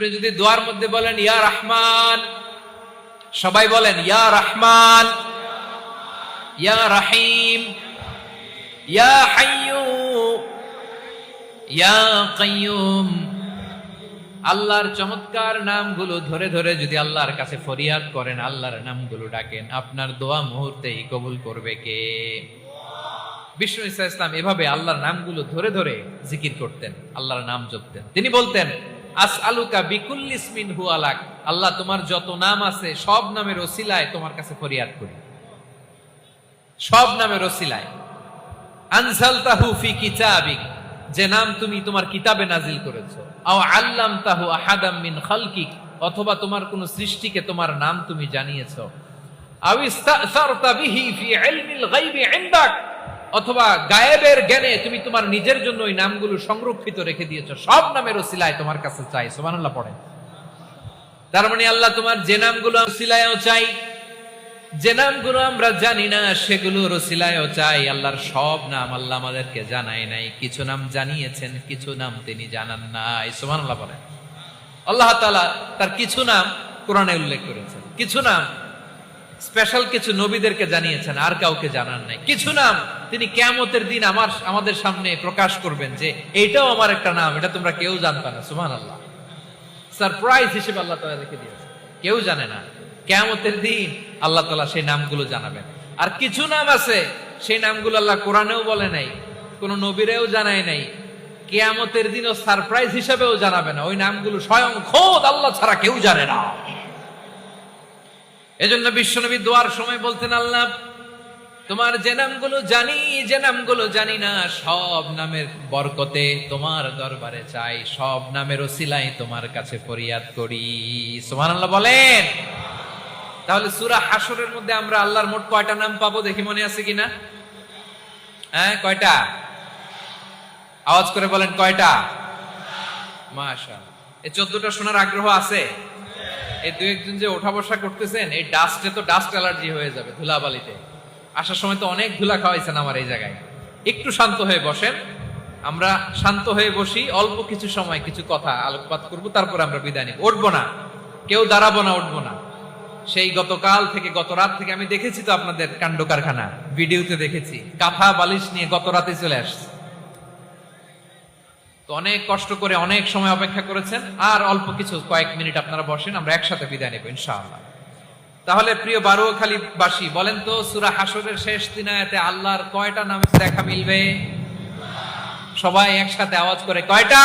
আপনি যদি দোয়ার মধ্যে বলেন ইয়া রহমান, সবাই বলেন ইয়া রহমান, ইয়া রহিম, ইয়া হাইয়্যু, ইয়া কাইয়্যুম। আল্লাহর চমৎকার নামগুলো ধরে ধরে যদি আল্লাহর কাছে ফরিয়াদ করেন, আল্লাহর নামগুলো ডাকেন, আপনার দোয়া মুহূর্তেই কবুল করবে কে? বিষ্ণু ঈসা ইসলাম এভাবে আল্লাহর নামগুলো ধরে ধরে জিকির করতেন, আল্লাহর নাম জপতেন। তিনি বলতেন আসআলুকা বিকুল্লি ইসমিন হুয়া লাক, আল্লাহ তোমার যত নাম আছে সব নামের ওসিলায় তোমার কাছে ফরিয়াদ করি, সব নামের ওসিলায়। আনজালতাহু ফি কিতাবিক, যে নাম তুমি তোমার কিতাবে নাজিল করেছো। আও আল্লামতাহু আহাদাম মিন খালকিক, অথবা তোমার কোন সৃষ্টিকে তোমার নাম তুমি জানিয়েছো। আও ইস্তাসারতা বিহি ফি ইলমিল গায়বি ইনদাক, অথবা গায়েবের জ্ঞানে তুমি তোমার নিজের জন্য ওই নামগুলো সংরক্ষিত রেখে দিয়েছো। সব নামের ওসিলায় তোমার কাছে চাই। সুবহানাল্লাহ পড়েন। তার মানে আল্লাহ তোমার যে নামগুলো ওসিলায়ও চাই, যে নামগুলো আমরা জানি না সেগুলোর ওসিলায়ও চাই। আল্লাহর সব নাম আল্লাহ আমাদেরকে জানায় নাই, কিছু নাম জানিয়েছেন, কিছু নাম তিনি জানান নাই। সুবহানাল্লাহ বলেন। আল্লাহ তাআলা তার কিছু নাম কোরআনে উল্লেখ করেছেন, কিছু নাম স্পেশাল কিছু নবীদেরকে জানিয়েছেন, আর কাউকে জানান নাই। কিছু নাম তিনি কিয়ামতের দিন আমাদের সামনে প্রকাশ করবেন যে এইটাও আমার একটা নাম, এটা তোমরা কেউ জানতা না। সুবহানাল্লাহ। সারপ্রাইজ হিসেবে আল্লাহ তাআলা রেখে দিয়েছেন, কেউ জানে না। কিয়ামতের দিন আল্লাহ তাআলা সেই নামগুলো জানাবেন। আর কিছু নাম আছে সেই নামগুলো আল্লাহ কোরআনেও বলে নাই, কোন নবীরেও জানায় নাই, কিয়ামতের দিনও সারপ্রাইজ হিসেবেও জানাবে না। ওই নামগুলো স্বয়ং খোদ আল্লাহ ছাড়া কেউ জানে না। এজন্য বিশ্বনবী দোয়ার সময় বলতেন, আল্লাহ তোমার যে নামগুলো জানি, যে নামগুলো জানি না, সব নামের বরকতে তোমার দরবারে চাই, সব নামের ওসিলায় তোমার কাছে ফরিয়াদ করি। সুবহানাল্লাহ বলেন। তাহলে সূরা হাশরের মধ্যে আমরা আল্লাহর মোট কয়টা নাম পাবো দেখি, মনে আছে কিনা? হ্যাঁ, কয়টা? আওয়াজ করে বলেন কয়টা? মাশাআল্লাহ। এই 14টা শোনার আগ্রহ আছে? এই দুই একজন যে ওঠা বসা করতেছেন, এই ডাস্টে তো ডাস্ট অ্যালার্জি হয়ে যাবে, ধুলাবালিতে। আসার সময় তো অনেক ধুলা খাওয়াইছেন আমার এই জায়গায়। একটু শান্ত হয়ে বসেন, আমরা শান্ত হয়ে বসি, অল্প কিছু সময় কিছু কথা আলোকপাত করব, তারপর আমরা বিদায় নিব। উঠবো না, কেউ দাঁড়াবো না, উঠবো না। সেই গতকাল থেকে, গত রাত থেকে আমি দেখেছি তো আপনাদের কাণ্ড কারখানা, ভিডিওতে দেখেছি, কাঁথা বালিশ নিয়ে গত রাতে চলে আসছে। তো অনেক কষ্ট করে অনেক সময় অপেক্ষা করেছেন, আর অল্প কিছু কয়েক মিনিট আপনারা বসেন, আমরা একসাথে বিদায় নেব ইনশাআল্লাহ। তাহলে প্রিয় বারুয়াখালীবাসী, বলেন তো সূরা হাশরের শেষ 3 আয়াতে আল্লাহর কয়টা নামে দেখা মিলবে? সবাই একসাথে আওয়াজ করে কয়টা?